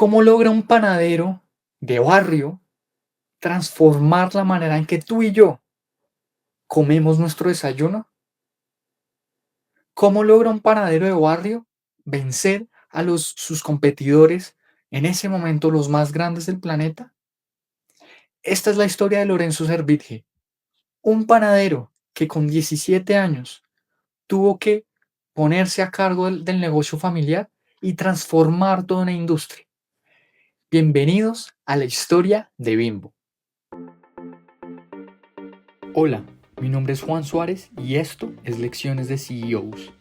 ¿Cómo logra un panadero de barrio transformar la manera en que tú y yo comemos nuestro desayuno? ¿Cómo logra un panadero de barrio vencer a sus competidores, en ese momento los más grandes del planeta? Esta es la historia de Lorenzo Servitje, un panadero que con 17 años tuvo que ponerse a cargo del negocio familiar y transformar toda una industria. Bienvenidos a la historia de Bimbo. Hola, mi nombre es Juan Suárez y esto es Lecciones de CEOs.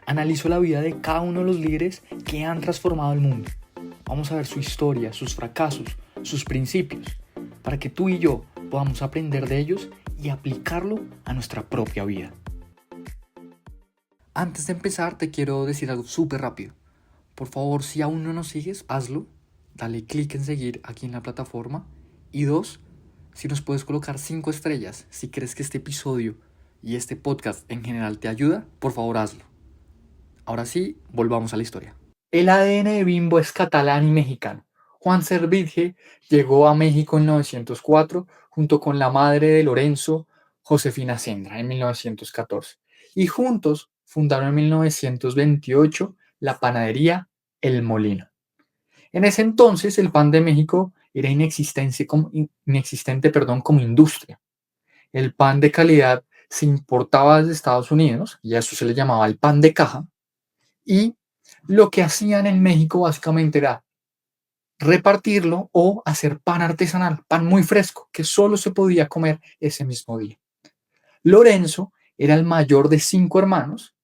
Analizo la vida de cada uno de los líderes que han transformado el mundo. Vamos a ver su historia, sus fracasos, sus principios, para que tú y yo podamos aprender de ellos y aplicarlo a nuestra propia vida. Antes de empezar, te quiero decir algo súper rápido. Por favor, si aún no nos sigues, hazlo. Dale clic en seguir aquí en la plataforma. Y dos, si nos puedes colocar 5 estrellas, si crees que este episodio y este podcast en general te ayuda, por favor hazlo. Ahora sí, volvamos a la historia. El ADN de Bimbo es catalán y mexicano. Juan Servitje llegó a México en 1904 junto con la madre de Lorenzo, Josefina Sendra, en 1914. Y juntos fundaron en 1928 la panadería El Molino. En ese entonces el pan de México era inexistente como industria. El pan de calidad se importaba desde Estados Unidos y a eso se le llamaba el pan de caja. Y lo que hacían en México básicamente era repartirlo o hacer pan artesanal, pan muy fresco, que solo se podía comer ese mismo día. Lorenzo era el mayor de 5 hermanos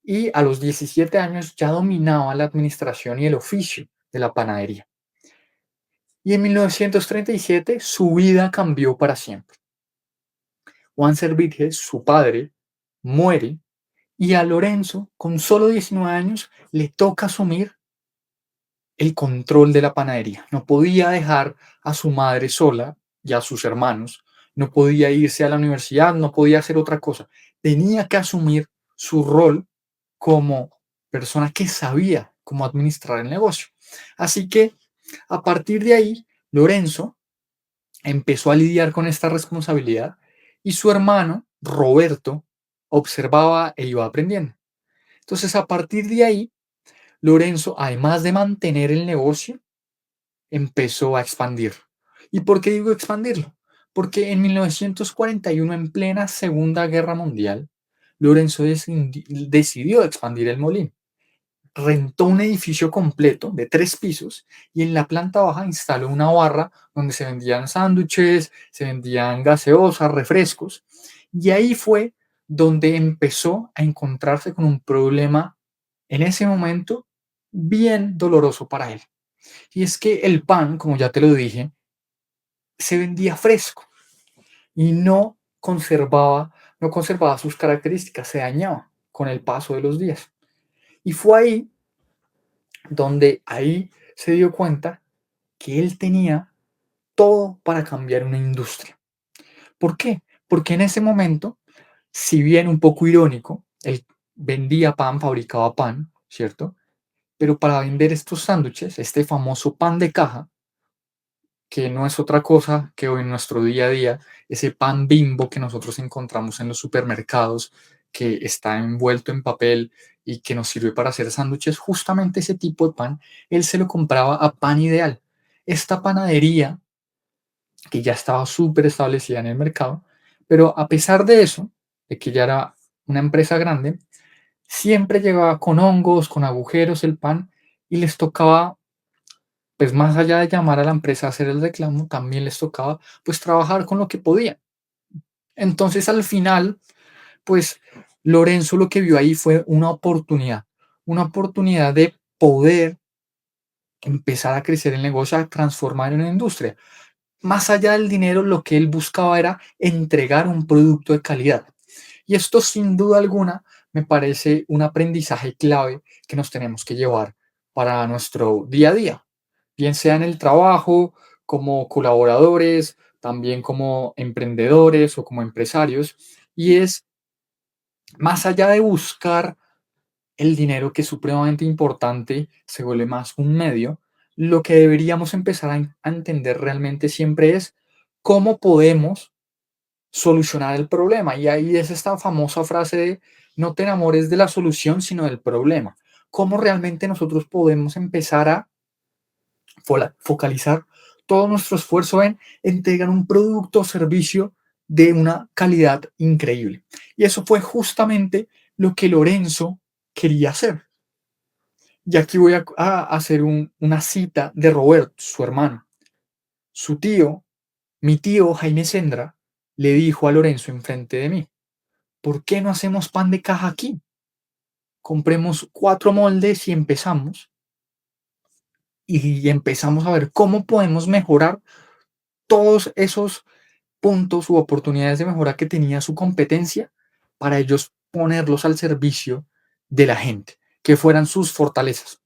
y a los 17 años ya dominaba la administración y el oficio de la panadería. Y en 1937 su vida cambió para siempre. Juan Servitje, su padre, muere y a Lorenzo, con solo 19 años, le toca asumir el control de la panadería. No podía dejar a su madre sola y a sus hermanos. No podía irse a la universidad, no podía hacer otra cosa. Tenía que asumir su rol como persona que sabía cómo administrar el negocio. Así que a partir de ahí, Lorenzo empezó a lidiar con esta responsabilidad y su hermano, Roberto, observaba e iba aprendiendo. Entonces, a partir de ahí, Lorenzo, además de mantener el negocio, empezó a expandir. ¿Y por qué digo expandirlo? Porque en 1941, en plena Segunda Guerra Mundial, Lorenzo decidió expandir el molino. Rentó un edificio completo de 3 pisos y en la planta baja instaló una barra donde se vendían sándwiches, se vendían gaseosas, refrescos. Y ahí fue donde empezó a encontrarse con un problema en ese momento bien doloroso para él. Y es que el pan, como ya te lo dije, se vendía fresco y no conservaba sus características, se dañaba con el paso de los días. Y fue ahí donde ahí se dio cuenta que él tenía todo para cambiar una industria. ¿Por qué? Porque en ese momento, si bien un poco irónico, él vendía pan, fabricaba pan, ¿cierto? Pero para vender estos sándwiches, este famoso pan de caja, que no es otra cosa que hoy en nuestro día a día, ese pan Bimbo que nosotros encontramos en los supermercados, que está envuelto en papel y que nos sirve para hacer sándwiches, justamente ese tipo de pan, él se lo compraba a Pan Ideal. Esta panadería, que ya estaba súper establecida en el mercado, pero a pesar de eso, de que ya era una empresa grande, siempre llegaba con hongos, con agujeros el pan y les tocaba, pues más allá de llamar a la empresa a hacer el reclamo, también les tocaba pues trabajar con lo que podían. Entonces al final, pues Lorenzo lo que vio ahí fue una oportunidad de poder empezar a crecer el negocio, a transformar en una industria. Más allá del dinero, lo que él buscaba era entregar un producto de calidad. Y esto sin duda alguna me parece un aprendizaje clave que nos tenemos que llevar para nuestro día a día, bien sea en el trabajo, como colaboradores, también como emprendedores o como empresarios. Y es más allá de buscar el dinero, que es supremamente importante, se vuelve más un medio, lo que deberíamos empezar a entender realmente siempre es cómo podemos solucionar el problema. Y ahí es esta famosa frase de no te enamores de la solución, sino del problema. Cómo realmente nosotros podemos empezar a focalizar todo nuestro esfuerzo en entregar un producto o servicio de una calidad increíble. Y eso fue justamente lo que Lorenzo quería hacer. Y aquí voy a hacer una cita de Roberto, su hermano. Su tío, mi tío Jaime Sendra, le dijo a Lorenzo enfrente de mí, ¿por qué no hacemos pan de caja aquí? Compremos 4 moldes y empezamos a ver cómo podemos mejorar todos esos puntos u oportunidades de mejora que tenía su competencia para ellos ponerlos al servicio de la gente, que fueran sus fortalezas.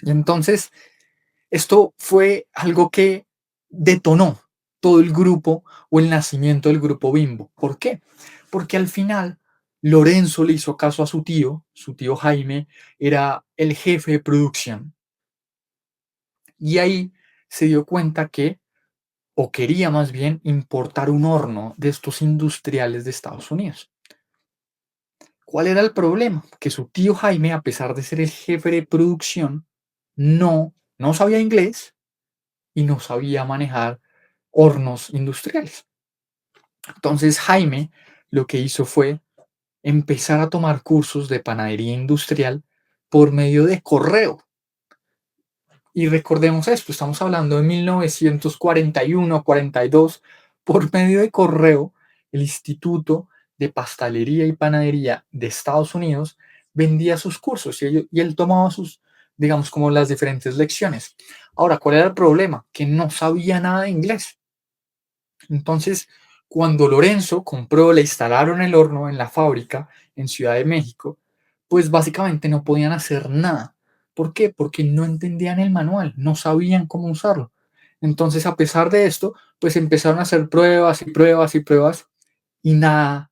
Y entonces, esto fue algo que detonó todo el grupo o el nacimiento del grupo Bimbo. ¿Por qué? Porque al final Lorenzo le hizo caso a su tío Jaime era el jefe de producción. Y ahí se dio cuenta que, o quería más bien, importar un horno de estos industriales de Estados Unidos. ¿Cuál era el problema? Que su tío Jaime, a pesar de ser el jefe de producción, no sabía inglés y no sabía manejar hornos industriales. Entonces Jaime lo que hizo fue empezar a tomar cursos de panadería industrial por medio de correo. Y recordemos esto, estamos hablando de 1941-42, por medio de correo, el Instituto de Pastelería y Panadería de Estados Unidos vendía sus cursos y él tomaba sus, digamos, como las diferentes lecciones. Ahora, ¿cuál era el problema? Que no sabía nada de inglés. Entonces, cuando Lorenzo compró, le instalaron el horno en la fábrica en Ciudad de México, pues básicamente no podían hacer nada. ¿Por qué? Porque no entendían el manual, no sabían cómo usarlo. Entonces, a pesar de esto, pues empezaron a hacer pruebas y pruebas y pruebas y nada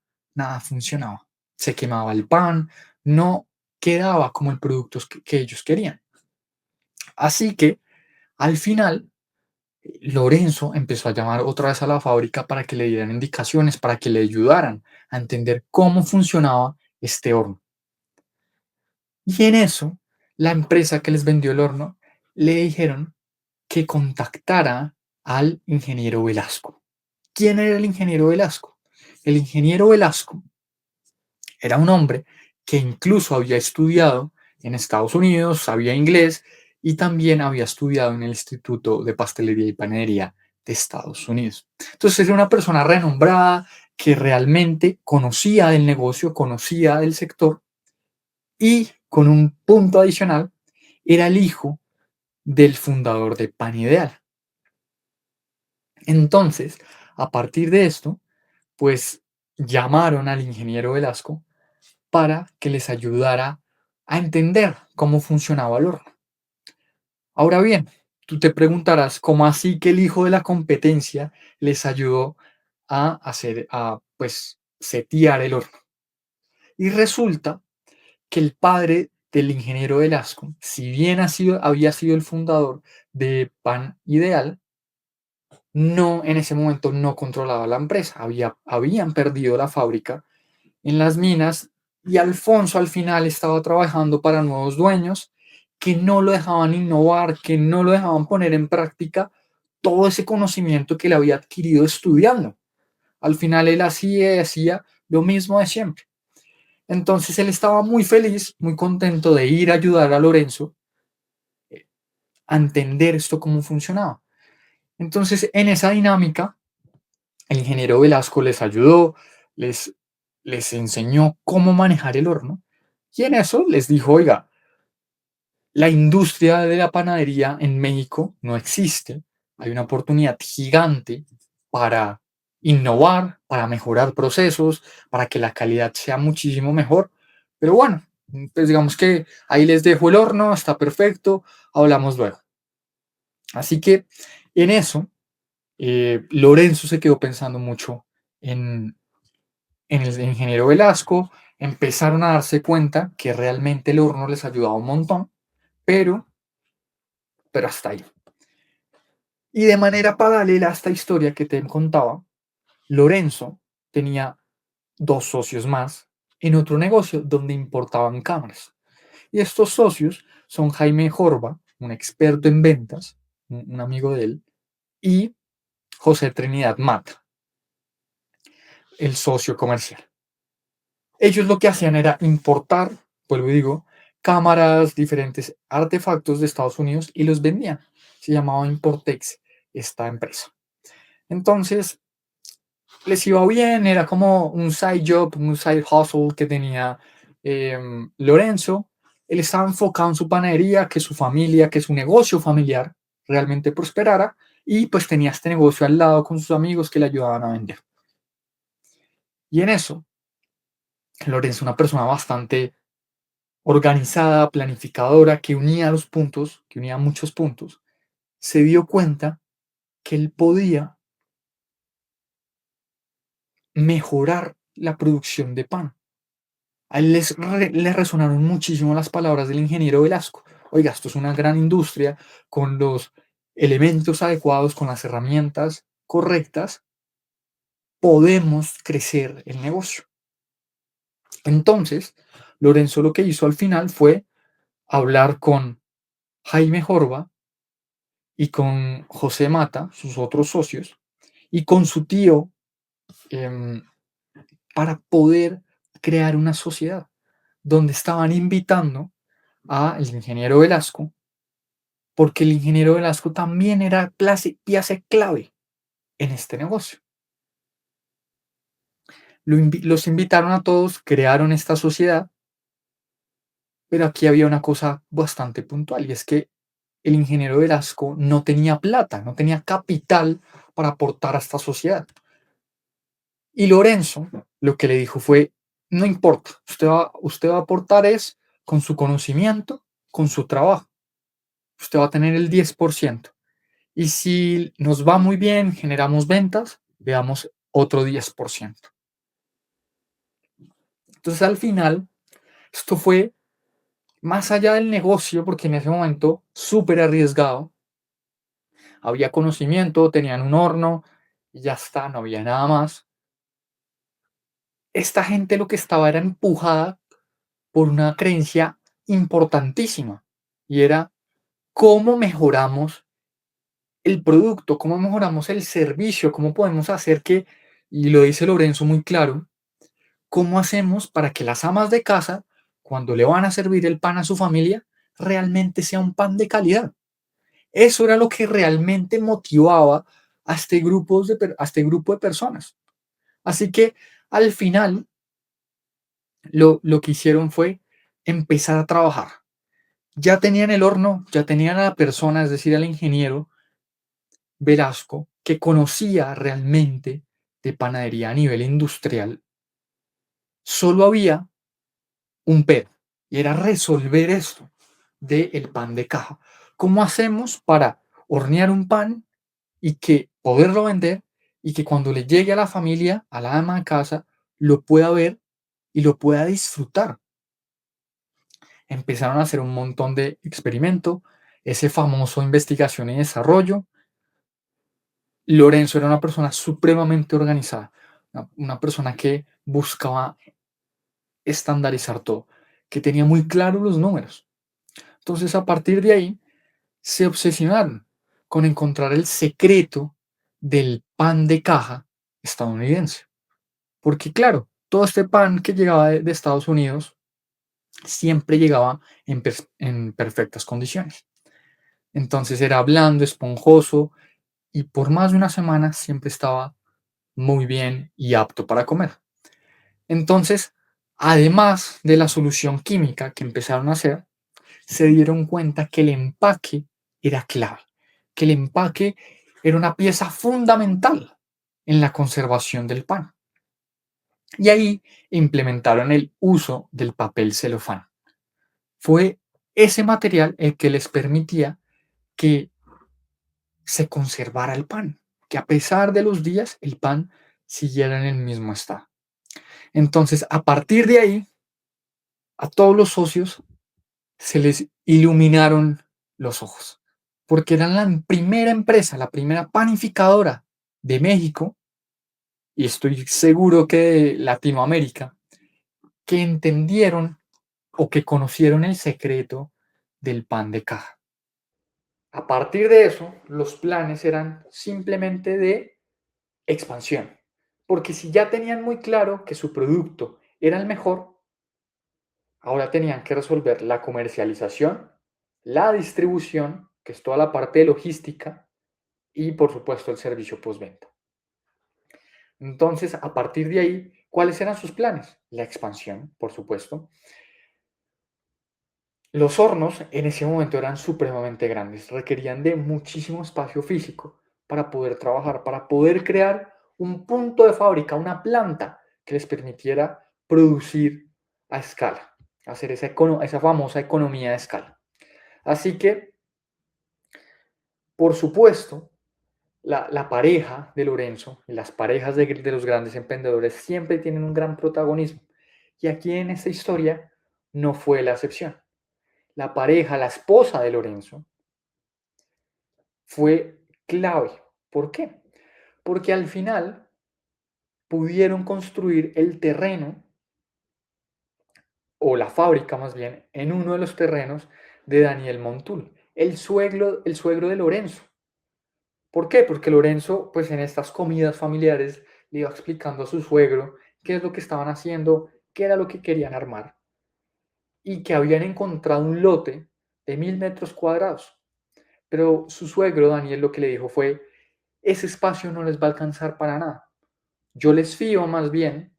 funcionaba. Se quemaba el pan, no quedaba como el producto que ellos querían. Así que, al final, Lorenzo empezó a llamar otra vez a la fábrica para que le dieran indicaciones, para que le ayudaran a entender cómo funcionaba este horno. Y en eso, la empresa que les vendió el horno le dijeron que contactara al ingeniero Velasco. ¿Quién era el ingeniero Velasco? El ingeniero Velasco era un hombre que incluso había estudiado en Estados Unidos, sabía inglés y también había estudiado en el Instituto de Pastelería y Panadería de Estados Unidos. Entonces era una persona renombrada que realmente conocía del negocio, conocía del sector y con un punto adicional, era el hijo del fundador de Pan Ideal. Entonces, a partir de esto, pues llamaron al ingeniero Velasco para que les ayudara a entender cómo funcionaba el horno. Ahora bien, tú te preguntarás cómo así que el hijo de la competencia les ayudó pues, setear el horno. Y resulta que el padre del ingeniero Velasco, si bien había sido el fundador de Pan Ideal, no en ese momento no controlaba la empresa, habían perdido la fábrica en las minas y Alfonso al final estaba trabajando para nuevos dueños que no lo dejaban innovar, que no lo dejaban poner en práctica todo ese conocimiento que él había adquirido estudiando. Al final él hacía lo mismo de siempre. Entonces él estaba muy feliz, muy contento de ir a ayudar a Lorenzo a entender esto cómo funcionaba. Entonces en esa dinámica, el ingeniero Velasco les ayudó, les, les enseñó cómo manejar el horno y en eso les dijo, oiga, la industria de la panadería en México no existe. Hay una oportunidad gigante para innovar, para mejorar procesos, para que la calidad sea muchísimo mejor. Pero bueno, pues digamos que ahí les dejo el horno, está perfecto, hablamos luego. Así que en eso, Lorenzo se quedó pensando mucho en, en el ingeniero Velasco, empezaron a darse cuenta que realmente el horno les ayudaba un montón, pero pero hasta ahí. Y de manera paralela a esta historia que te contaba, Lorenzo tenía dos socios más en otro negocio donde importaban cámaras. Y estos socios son Jaime Jorba, un experto en ventas, un amigo de él, y José Trinidad Mata, el socio comercial. Ellos lo que hacían era importar, vuelvo y digo, cámaras, diferentes artefactos de Estados Unidos y los vendían. Se llamaba Importex esta empresa. Entonces, les iba bien, era como un side job, un side hustle que tenía Lorenzo. Él estaba enfocado en su panadería, que su familia, que su negocio familiar realmente prosperara y pues tenía este negocio al lado con sus amigos que le ayudaban a vender. Y en eso, Lorenzo, una persona bastante organizada, planificadora, que unía los puntos, que unía muchos puntos, se dio cuenta que él podía mejorar la producción de pan. A él le resonaron muchísimo las palabras del ingeniero Velasco. Oiga, esto es una gran industria con los elementos adecuados, con las herramientas correctas, podemos crecer el negocio. Entonces, Lorenzo lo que hizo al final fue hablar con Jaime Jorba y con José Mata, sus otros socios, y con su tío em, para poder crear una sociedad donde estaban invitando al ingeniero Velasco, porque el ingeniero Velasco también era pieza clave en este negocio. Los invitaron a todos, crearon esta sociedad, pero aquí había una cosa bastante puntual y es que el ingeniero Velasco no tenía plata, no tenía capital para aportar a esta sociedad. Y Lorenzo lo que le dijo fue, no importa, usted va a aportar es con su conocimiento, con su trabajo. Usted va a tener el 10%. Y si nos va muy bien, generamos ventas, veamos otro 10%. Entonces al final, esto fue más allá del negocio, porque en ese momento súper arriesgado, había conocimiento, tenían un horno y ya está, no había nada más. Esta gente lo que estaba era empujada por una creencia importantísima y era cómo mejoramos el producto, cómo mejoramos el servicio, cómo podemos hacer que, y lo dice Lorenzo muy claro, cómo hacemos para que las amas de casa, cuando le van a servir el pan a su familia, realmente sea un pan de calidad. Eso era lo que realmente motivaba a este grupo de personas. Así que al final lo que hicieron fue empezar a trabajar. Ya tenían el horno, ya tenían a la persona, es decir, al ingeniero Velasco, que conocía realmente de panadería a nivel industrial. Solo había un pero, y era resolver esto del pan de caja. ¿Cómo hacemos para hornear un pan y que poderlo vender y que cuando le llegue a la familia, a la ama de casa, lo pueda ver y lo pueda disfrutar? Empezaron a hacer un montón de experimento, ese famoso investigación y desarrollo. Lorenzo era una persona supremamente organizada, una persona que buscaba estandarizar todo, que tenía muy claros los números. Entonces, a partir de ahí, se obsesionaron con encontrar el secreto del pan de caja estadounidense. Porque claro, todo este pan que llegaba de Estados Unidos siempre llegaba en perfectas condiciones. Entonces era blando, esponjoso y por más de una semana siempre estaba muy bien y apto para comer. Entonces, además de la solución química que empezaron a hacer, se dieron cuenta que el empaque era clave, que el empaque era una pieza fundamental en la conservación del pan. Y ahí implementaron el uso del papel celofán. Fue ese material el que les permitía que se conservara el pan, que a pesar de los días el pan siguiera en el mismo estado. Entonces, a partir de ahí, a todos los socios se les iluminaron los ojos. porque eran la primera empresa, la primera panificadora de México, y estoy seguro que de Latinoamérica, que entendieron o que conocieron el secreto del pan de caja. A partir de eso, los planes eran simplemente de expansión, porque si ya tenían muy claro que su producto era el mejor, ahora tenían que resolver la comercialización, la distribución, que es toda la parte de logística, y por supuesto el servicio postventa. Entonces, a partir de ahí, ¿cuáles eran sus planes? La expansión, por supuesto. Los hornos en ese momento eran supremamente grandes, requerían de muchísimo espacio físico para poder trabajar, para poder crear un punto de fábrica, una planta que les permitiera producir a escala, hacer esa famosa economía de escala. Así que, por supuesto, la pareja de Lorenzo y las parejas de los grandes emprendedores siempre tienen un gran protagonismo. Y aquí en esta historia no fue la excepción. La pareja, la esposa de Lorenzo, fue clave. ¿Por qué? Porque al final pudieron construir el terreno, o la fábrica más bien, en uno de los terrenos de Daniel Montul, el suegro de Lorenzo. ¿Por qué? Porque Lorenzo, pues en estas comidas familiares, le iba explicando a su suegro qué es lo que estaban haciendo, qué era lo que querían armar, y que habían encontrado un lote de 1000 metros cuadrados. Pero su suegro, Daniel, lo que le dijo fue, ese espacio no les va a alcanzar para nada. Yo les fío más bien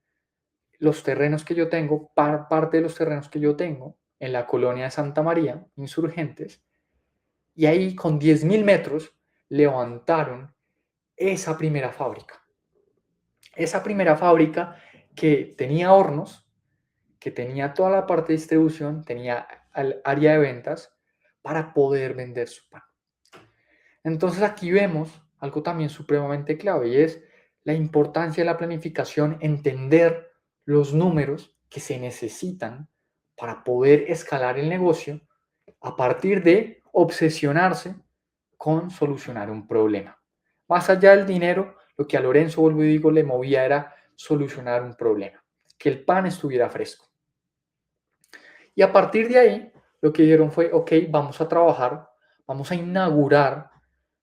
los terrenos que yo tengo, parte de los terrenos que yo tengo en la colonia de Santa María, Insurgentes, y ahí con 10.000 metros levantaron esa primera fábrica. Esa primera fábrica que tenía hornos, que tenía toda la parte de distribución, tenía el área de ventas para poder vender su pan. Entonces aquí vemos algo también supremamente clave y es la importancia de la planificación, entender los números que se necesitan para poder escalar el negocio a partir de obsesionarse con solucionar un problema. Más allá del dinero, lo que a Lorenzo, vuelvo y digo, le movía era solucionar un problema, que el pan estuviera fresco. Y a partir de ahí, lo que dijeron fue, ok, vamos a trabajar, vamos a inaugurar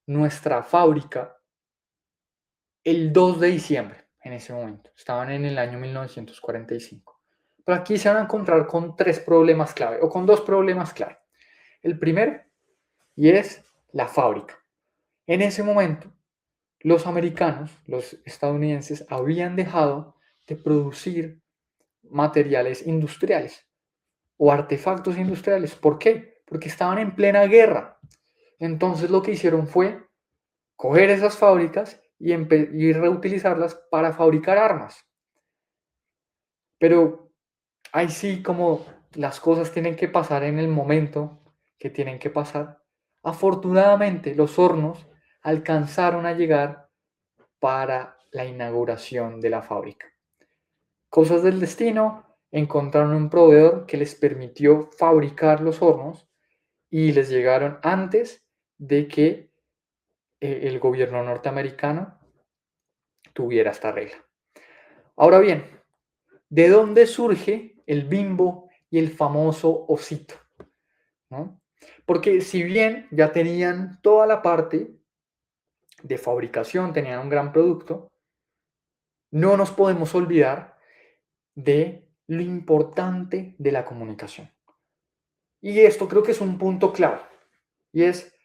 nuestra fábrica el 2 de diciembre, en ese momento. Estaban en el año 1945. Pero aquí se van a encontrar con tres problemas clave, o con dos problemas clave. El primero, y es la fábrica. En ese momento, los americanos, los estadounidenses, habían dejado de producir materiales industriales o artefactos industriales. ¿Por qué? Porque estaban en plena guerra. Entonces lo que hicieron fue coger esas fábricas y reutilizarlas para fabricar armas. Pero ahí sí, como las cosas tienen que pasar en el momento que tienen que pasar, afortunadamente los hornos alcanzaron a llegar para la inauguración de la fábrica. Cosas del destino, encontraron un proveedor que les permitió fabricar los hornos y les llegaron antes de que el gobierno norteamericano tuviera esta regla. Ahora bien, ¿de dónde surge el Bimbo y el famoso osito? ¿No? Porque si bien ya tenían toda la parte de fabricación, tenían un gran producto, no nos podemos olvidar de lo importante de la comunicación. Y esto creo que es un punto clave. Y es,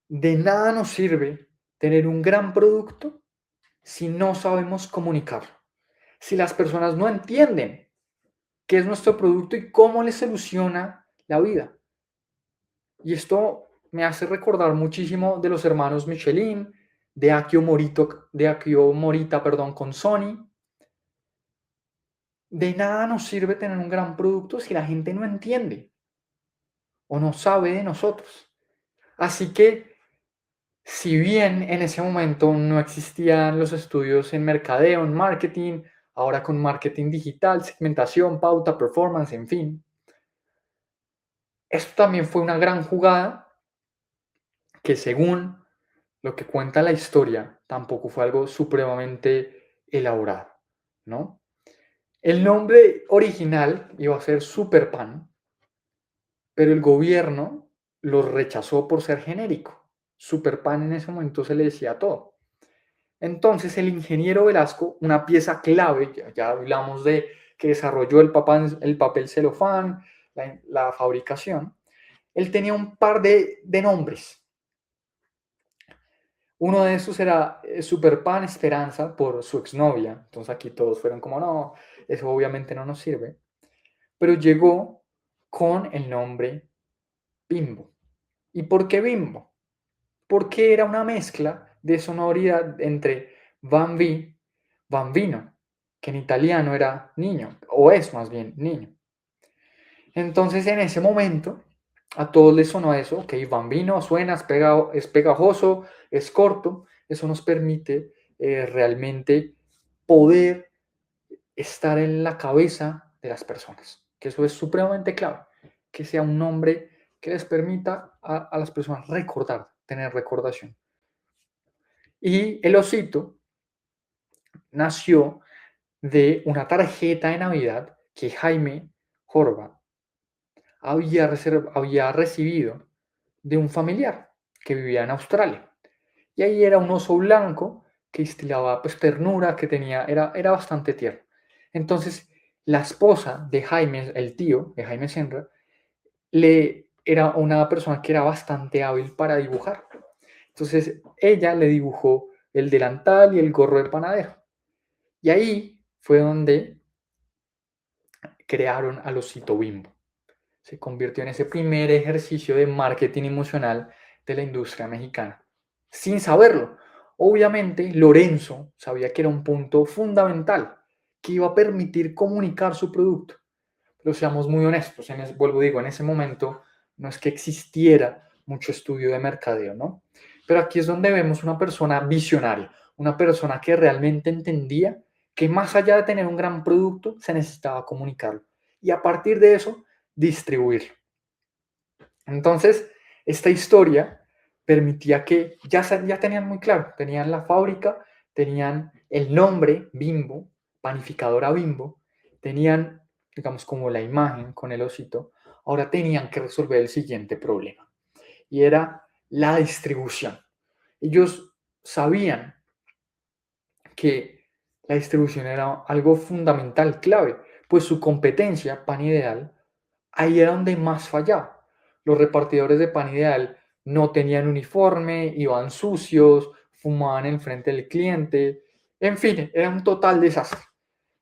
de nada nos sirve tener un gran producto si no sabemos comunicarlo. Si las personas no entienden qué es nuestro producto y cómo le soluciona la vida. Y esto me hace recordar muchísimo de los hermanos Michelin, de Akio Morita, perdón, con Sony. De nada nos sirve tener un gran producto si la gente no entiende o no sabe de nosotros. Así que, si bien en ese momento no existían los estudios en mercadeo, en marketing, ahora con marketing digital, segmentación, pauta, performance, en fin, esto también fue una gran jugada que según lo que cuenta la historia, tampoco fue algo supremamente elaborado, ¿no? El nombre original iba a ser Superpan, pero el gobierno lo rechazó por ser genérico. Superpan en ese momento se le decía a todo. Entonces el ingeniero Velasco, una pieza clave, ya hablamos de que desarrolló el papel celofán, la fabricación, él tenía un par de nombres. Uno de esos era Superpan Esperanza por su exnovia. Entonces aquí todos fueron como, no, eso obviamente no nos sirve. Pero llegó con el nombre Bimbo. ¿Y por qué Bimbo? Porque era una mezcla de sonoridad entre bambino, que en italiano era niño, o es más bien niño. Entonces en ese momento a todos les sonó eso, ok, bambino suena, es pegajoso, es corto, eso nos permite realmente poder estar en la cabeza de las personas, que eso es supremamente clave, que sea un nombre que les permita a las personas recordar, tener recordación. Y el osito nació de una tarjeta de Navidad que Jaime Jorba había recibido de un familiar que vivía en Australia. Y ahí era un oso blanco que instilaba pues, ternura, era bastante tierno. Entonces, la esposa de Jaime, el tío de Jaime Senra, era una persona que era bastante hábil para dibujar. Entonces, ella le dibujó el delantal y el gorro de panadero. Y ahí fue donde crearon al osito Bimbo. Se convirtió en ese primer ejercicio de marketing emocional de la industria mexicana, sin saberlo. Obviamente, Lorenzo sabía que era un punto fundamental, que iba a permitir comunicar su producto. Pero seamos muy honestos, vuelvo digo, en ese momento no es que existiera mucho estudio de mercadeo, ¿no? Pero aquí es donde vemos una persona visionaria, una persona que realmente entendía que más allá de tener un gran producto, se necesitaba comunicarlo. Y a partir de eso, distribuirlo. Entonces, esta historia permitía que ya tenían muy claro, tenían la fábrica, tenían el nombre Bimbo, panificadora Bimbo, tenían, digamos, como la imagen con el osito, ahora tenían que resolver el siguiente problema, y era la distribución. Ellos sabían que la distribución era algo fundamental, clave, pues su competencia, Pan Ideal, ahí era donde más fallaba. Los repartidores de Pan Ideal no tenían uniforme, iban sucios, fumaban en frente del cliente, en fin, era un total desastre.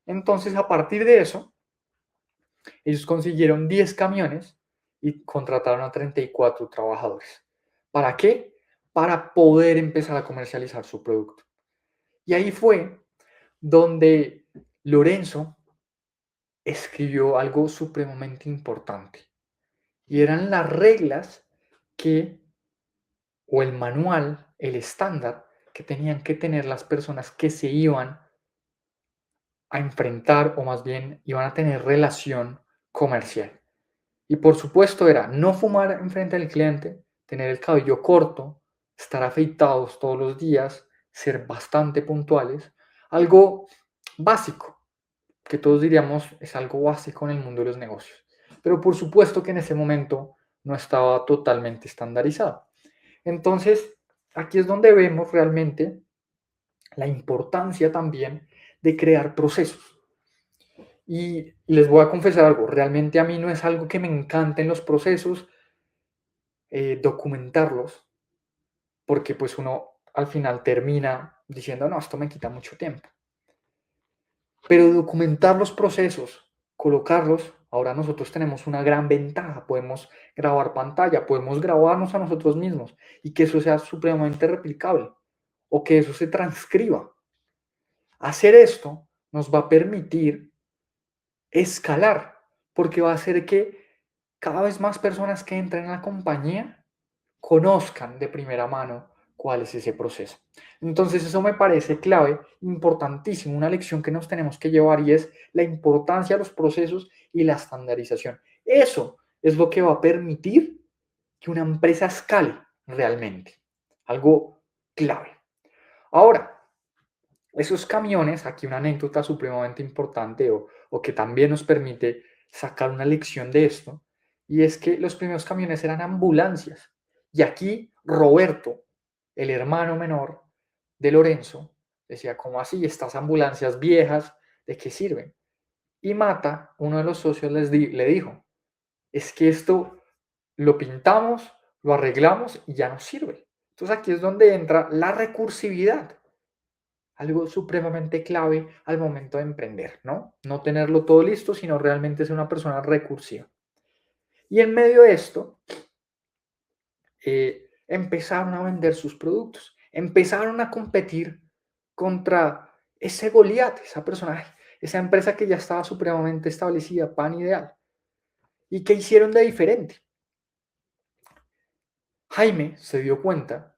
Entonces, a partir de eso, ellos consiguieron 10 camiones y contrataron a 34 trabajadores. ¿Para qué? Para poder empezar a comercializar su producto. Y ahí fue donde Lorenzo escribió algo supremamente importante. Y eran las reglas que, o el manual, el estándar que tenían que tener las personas que se iban a enfrentar o más bien iban a tener relación comercial. Y por supuesto era no fumar enfrente del cliente, tener el cabello corto, estar afeitados todos los días, ser bastante puntuales, algo básico, que todos diríamos es algo básico en el mundo de los negocios. Pero por supuesto que en ese momento no estaba totalmente estandarizado. Entonces, aquí es donde vemos realmente la importancia también de crear procesos. Y les voy a confesar algo, realmente a mí no es algo que me encanten los procesos, documentarlos, porque pues uno al final termina diciendo, no, esto me quita mucho tiempo. Pero documentar los procesos, colocarlos, ahora nosotros tenemos una gran ventaja, podemos grabar pantalla, podemos grabarnos a nosotros mismos y que eso sea supremamente replicable o que eso se transcriba. Hacer esto nos va a permitir escalar, porque va a hacer que cada vez más personas que entren en la compañía conozcan de primera mano cuál es ese proceso. Entonces eso me parece clave, importantísimo, una lección que nos tenemos que llevar y es la importancia de los procesos y la estandarización. Eso es lo que va a permitir que una empresa escale, realmente. Algo clave. Ahora, esos camiones, aquí una anécdota supremamente importante o que también nos permite sacar una lección de esto, y es que los primeros camiones eran ambulancias. Y aquí Roberto, el hermano menor de Lorenzo, decía, ¿cómo así? Estas ambulancias viejas, ¿de qué sirven? Y Mata, uno de los socios, le dijo, es que esto lo pintamos, lo arreglamos y ya no sirve. Entonces aquí es donde entra la recursividad, algo supremamente clave al momento de emprender, ¿no? No tenerlo todo listo, sino realmente ser una persona recursiva. Y en medio de esto, empezaron a vender sus productos, empezaron a competir contra ese Goliat, esa persona, esa empresa que ya estaba supremamente establecida, Pan Ideal. ¿Y qué hicieron de diferente? Jaime se dio cuenta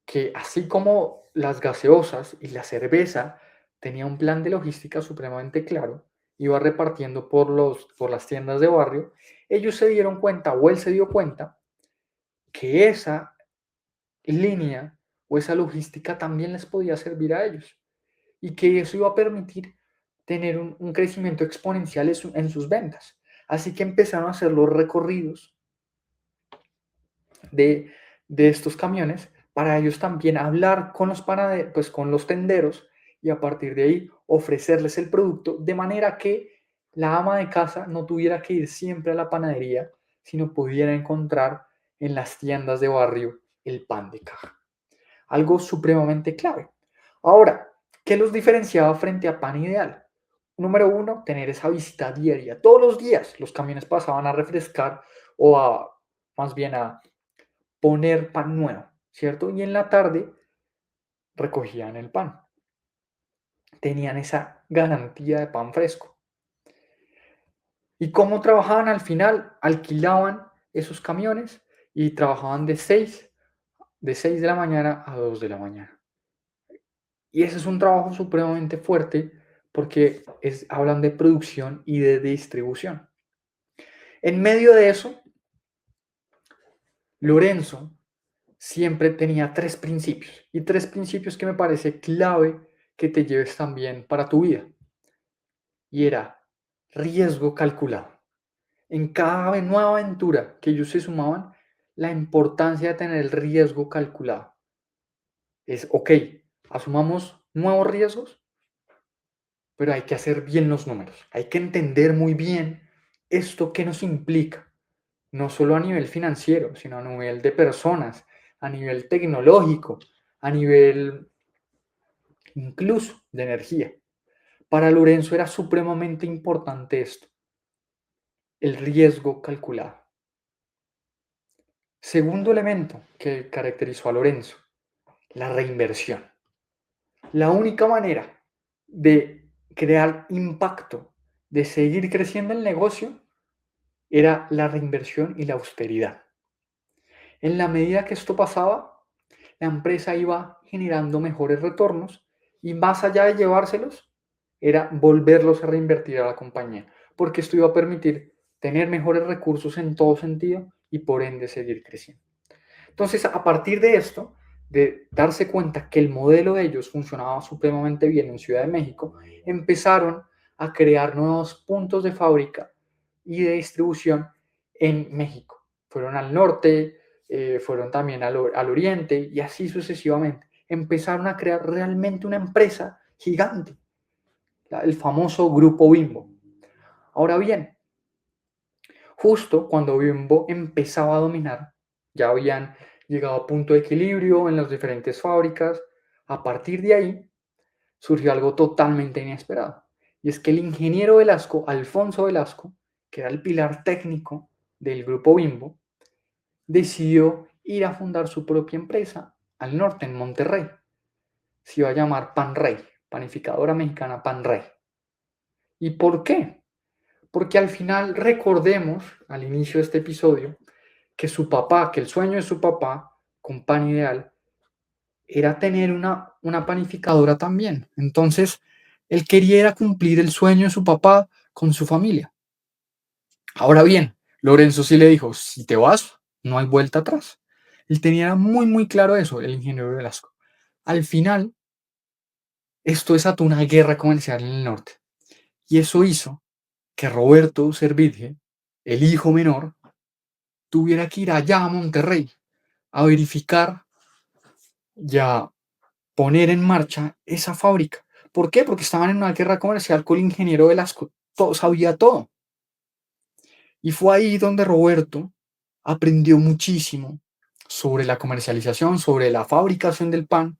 que así como las gaseosas y la cerveza tenía un plan de logística supremamente claro, iba repartiendo por las tiendas de barrio, ellos se dieron cuenta, o él se dio cuenta, que esa línea o esa logística también les podía servir a ellos y que eso iba a permitir tener un crecimiento exponencial en sus ventas. Así que empezaron a hacer los recorridos de, de estos camiones para ellos también hablar con los panaderos, pues con los tenderos y a partir de ahí ofrecerles el producto de manera que la ama de casa no tuviera que ir siempre a la panadería, sino pudiera encontrar en las tiendas de barrio el pan de caja. Algo supremamente clave. Ahora, ¿qué los diferenciaba frente a Pan Ideal? Número uno, tener esa visita diaria. Todos los días los camiones pasaban a refrescar o más bien a poner pan nuevo, ¿cierto? Y en la tarde recogían el pan. Tenían esa garantía de pan fresco. ¿Y cómo trabajaban al final? Alquilaban esos camiones y trabajaban de 6 de la mañana a 2 de la mañana. Y ese es un trabajo supremamente fuerte porque hablan de producción y de distribución. En medio de eso, Lorenzo siempre tenía tres principios y tres principios que me parece clave que te lleves también para tu vida. Y era riesgo calculado. En cada nueva aventura que ellos se sumaban, la importancia de tener el riesgo calculado. Es, ok, asumamos nuevos riesgos, pero hay que hacer bien los números. Hay que entender muy bien esto que nos implica, no solo a nivel financiero, sino a nivel de personas, a nivel tecnológico, a nivel incluso de energía. Para Lorenzo era supremamente importante esto, el riesgo calculado. Segundo elemento que caracterizó a Lorenzo, la reinversión. La única manera de crear impacto, de seguir creciendo el negocio, era la reinversión y la austeridad. En la medida que esto pasaba, la empresa iba generando mejores retornos y más allá de llevárselos, era volverlos a reinvertir a la compañía, porque esto iba a permitir tener mejores recursos en todo sentido y por ende seguir creciendo. Entonces, a partir de esto, de darse cuenta que el modelo de ellos funcionaba supremamente bien en Ciudad de México, empezaron a crear nuevos puntos de fábrica y de distribución en México. Fueron al norte, fueron también al oriente y así sucesivamente. Empezaron a crear realmente una empresa gigante, el famoso Grupo Bimbo. Ahora bien, justo cuando Bimbo empezaba a dominar, ya habían llegado a punto de equilibrio en las diferentes fábricas. A partir de ahí surgió algo totalmente inesperado. Y es que el ingeniero Velasco, Alfonso Velasco, que era el pilar técnico del grupo Bimbo, decidió ir a fundar su propia empresa al norte, en Monterrey. Se iba a llamar Panrey, Panificadora Mexicana Panrey. ¿Y por qué? Porque al final recordemos, al inicio de este episodio, que su papá, que el sueño de su papá con Pan Ideal era tener una panificadora también. Entonces, él quería cumplir el sueño de su papá con su familia. Ahora bien, Lorenzo sí le dijo, si te vas, no hay vuelta atrás. Él tenía muy, muy claro eso, el ingeniero Velasco. Al final, esto desató una guerra comercial en el norte. Y eso hizo que Roberto Servidje, el hijo menor, tuviera que ir allá a Monterrey a verificar y a poner en marcha esa fábrica. ¿Por qué? Porque estaban en una guerra comercial con el ingeniero Velasco. Todo, sabía todo. Y fue ahí donde Roberto aprendió muchísimo sobre la comercialización, sobre la fabricación del pan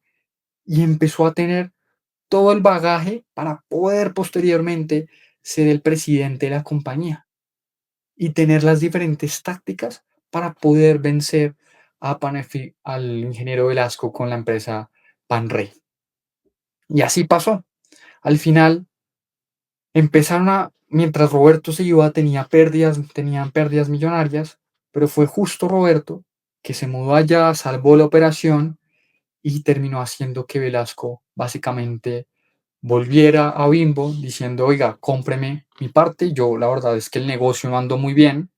y empezó a tener todo el bagaje para poder posteriormente ser el presidente de la compañía y tener las diferentes tácticas para poder vencer al ingeniero Velasco con la empresa Panrey. Y así pasó. Al final mientras Roberto se iba, tenían pérdidas millonarias, pero fue justo Roberto que se mudó allá, salvó la operación y terminó haciendo que Velasco básicamente volviera a Bimbo diciendo, oiga, cómpreme mi parte, yo la verdad es que el negocio no ando muy bien,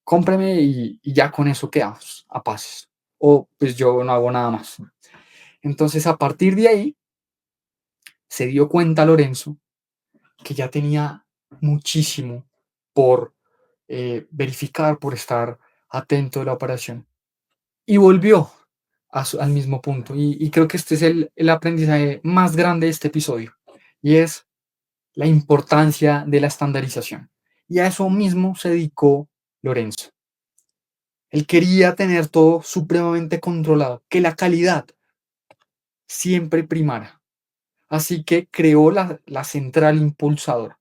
cómpreme y ya con eso quedamos a paces. O pues yo no hago nada más. Entonces a partir de ahí se dio cuenta Lorenzo que ya tenía muchísimo por verificar, por estar atento de la operación. Y volvió al mismo punto. Y creo que este es el aprendizaje más grande de este episodio. Y es la importancia de la estandarización. Y a eso mismo se dedicó Lorenzo. Él quería tener todo supremamente controlado, que la calidad siempre primara. Así que creó la central impulsadora.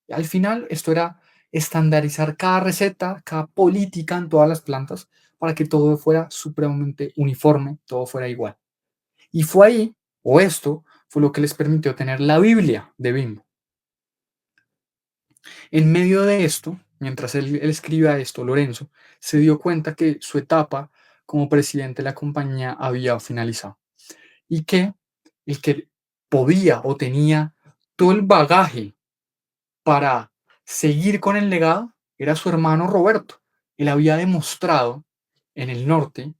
Y al final, esto era estandarizar cada receta, cada política en todas las plantas para que todo fuera supremamente uniforme, todo fuera igual. Y fue ahí, o esto, fue lo que les permitió tener la Biblia de Bimbo. En medio de esto, mientras él escribía esto, Lorenzo se dio cuenta que su etapa como presidente de la compañía había finalizado y que el que podía o tenía todo el bagaje para seguir con el legado era su hermano Roberto. Él había demostrado en el norte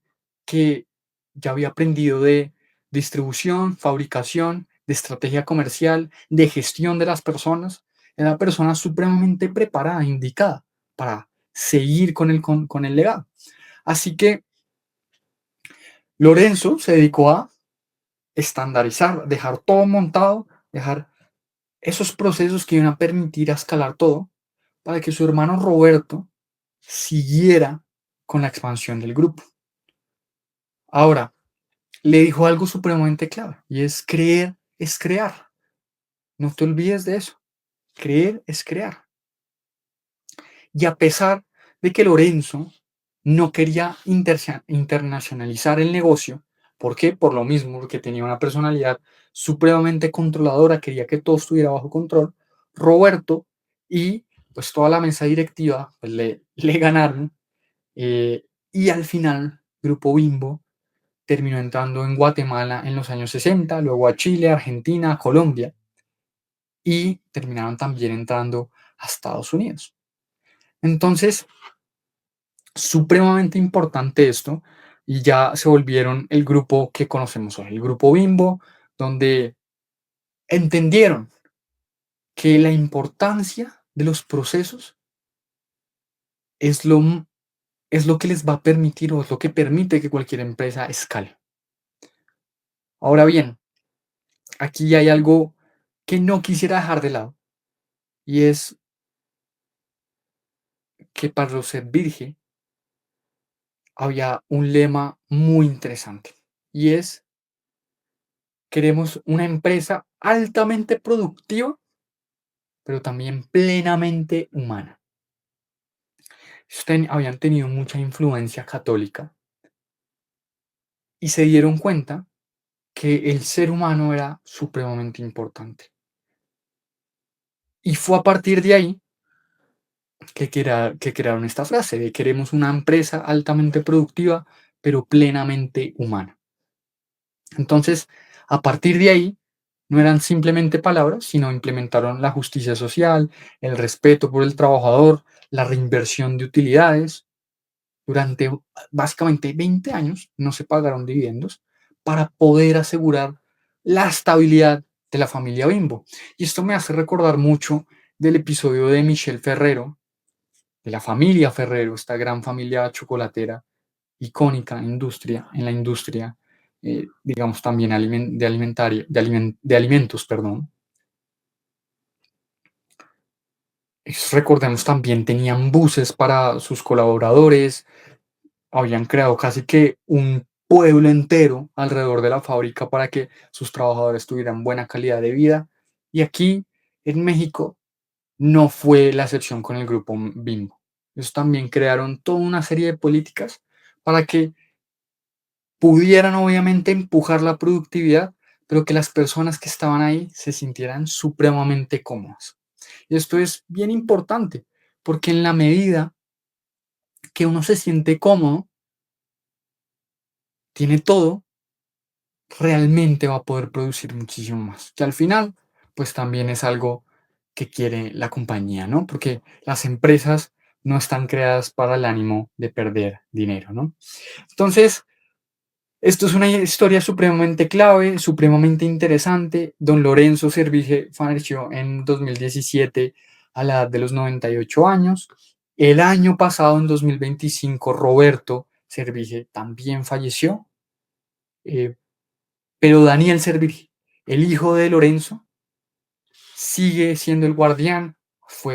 que ya había aprendido de distribución, fabricación, de estrategia comercial, de gestión de las personas. Era una persona supremamente preparada, indicada para seguir con el legado. Así que Lorenzo se dedicó a estandarizar, dejar todo montado, dejar esos procesos que iban a permitir escalar todo para que su hermano Roberto siguiera con la expansión del grupo. Ahora, le dijo algo supremamente clave y es creer es crear. No te olvides de eso. Creer es crear. Y a pesar de que Lorenzo no quería internacionalizar el negocio, ¿por qué? Por lo mismo, porque tenía una personalidad supremamente controladora, quería que todo estuviera bajo control. Roberto y pues toda la mesa directiva pues, le ganaron y al final Grupo Bimbo terminó entrando en Guatemala en los años 60, luego a Chile, Argentina, Colombia y terminaron también entrando a Estados Unidos. Entonces, supremamente importante esto y ya se volvieron el grupo que conocemos hoy, el grupo Bimbo, donde entendieron que la importancia de los procesos es lo que les va a permitir o es lo que permite que cualquier empresa escale. Ahora bien, aquí hay algo que no quisiera dejar de lado y es que para los Servirge había un lema muy interesante y es queremos una empresa altamente productiva pero también plenamente humana. Habían tenido mucha influencia católica y se dieron cuenta que el ser humano era supremamente importante. Y fue a partir de ahí que crearon esta frase de queremos una empresa altamente productiva, pero plenamente humana. Entonces, a partir de ahí, no eran simplemente palabras, sino implementaron la justicia social, el respeto por el trabajador, la reinversión de utilidades, durante básicamente 20 años no se pagaron dividendos para poder asegurar la estabilidad de la familia Bimbo. Y esto me hace recordar mucho del episodio de Michelle Ferrero, de la familia Ferrero, esta gran familia chocolatera icónica en la industria, digamos también de alimentos, perdón. Recordemos también tenían buses para sus colaboradores, habían creado casi que un pueblo entero alrededor de la fábrica para que sus trabajadores tuvieran buena calidad de vida. Y aquí en México no fue la excepción con el grupo Bimbo. Ellos también crearon toda una serie de políticas para que pudieran obviamente empujar la productividad, pero que las personas que estaban ahí se sintieran supremamente cómodas. Y esto es bien importante, porque en la medida que uno se siente cómodo, tiene todo, realmente va a poder producir muchísimo más. Que al final, pues también es algo que quiere la compañía, ¿no? Porque las empresas no están creadas para el ánimo de perder dinero, ¿no? Entonces, esto es una historia supremamente clave, supremamente interesante. Don Lorenzo Servige falleció en 2017 a la edad de los 98 años. El año pasado, en 2025, Roberto Servige también falleció. Eh, pero Daniel Servige, el hijo de Lorenzo, sigue siendo el guardián.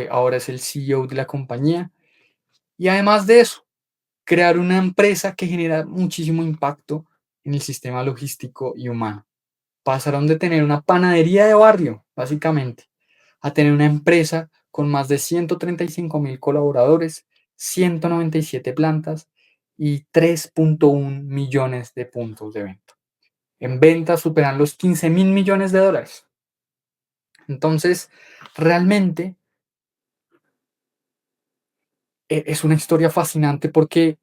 Ahora es el CEO de la compañía. Y además de eso, crear una empresa que genera muchísimo impacto en el sistema logístico y humano. Pasaron de tener una panadería de barrio, básicamente, a tener una empresa con más de 135.000 colaboradores, 197 plantas y 3.1 millones de puntos de venta. En ventas superan los 15.000 millones de dólares. Entonces, realmente es una historia fascinante porque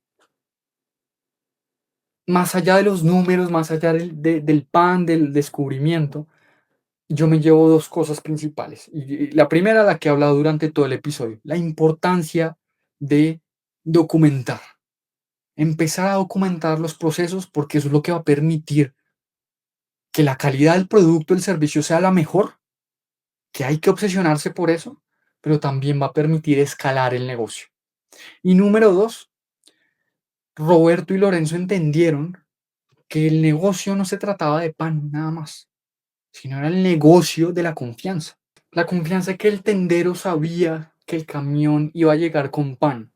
más allá de los números, más allá del pan, del descubrimiento, yo me llevo dos cosas principales. Y la primera, la que he hablado durante todo el episodio, la importancia de documentar. Empezar a documentar los procesos porque eso es lo que va a permitir que la calidad del producto, el servicio sea la mejor, que hay que obsesionarse por eso, pero también va a permitir escalar el negocio. Y número dos, Roberto y Lorenzo entendieron que el negocio no se trataba de pan nada más, sino era el negocio de la confianza. La confianza que el tendero sabía que el camión iba a llegar con pan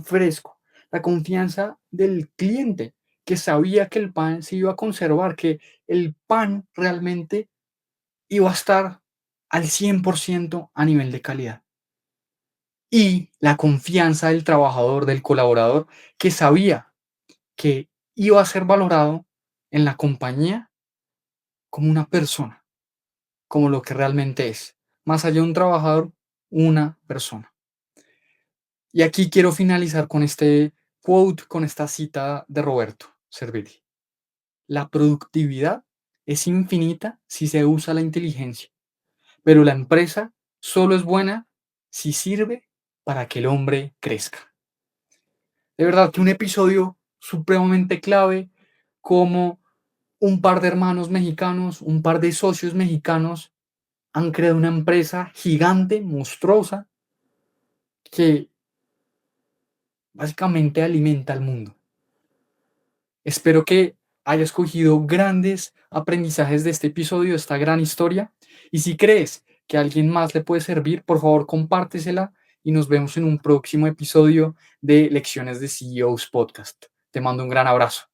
fresco. La confianza del cliente que sabía que el pan se iba a conservar, que el pan realmente iba a estar al 100% a nivel de calidad. Y la confianza del trabajador, del colaborador, que sabía que iba a ser valorado en la compañía como una persona, como lo que realmente es. Más allá de un trabajador, una persona. Y aquí quiero finalizar con este quote, con esta cita de Roberto Cervelli. La productividad es infinita si se usa la inteligencia, pero la empresa solo es buena si sirve para que el hombre crezca. De verdad que un episodio supremamente clave, como un par de hermanos mexicanos, un par de socios mexicanos han creado una empresa gigante, monstruosa, que básicamente alimenta al mundo. Espero que hayas cogido grandes aprendizajes de este episodio, de esta gran historia. Y si crees que a alguien más le puede servir, por favor compártesela y nos vemos en un próximo episodio de Lecciones de CEOs Podcast. Te mando un gran abrazo.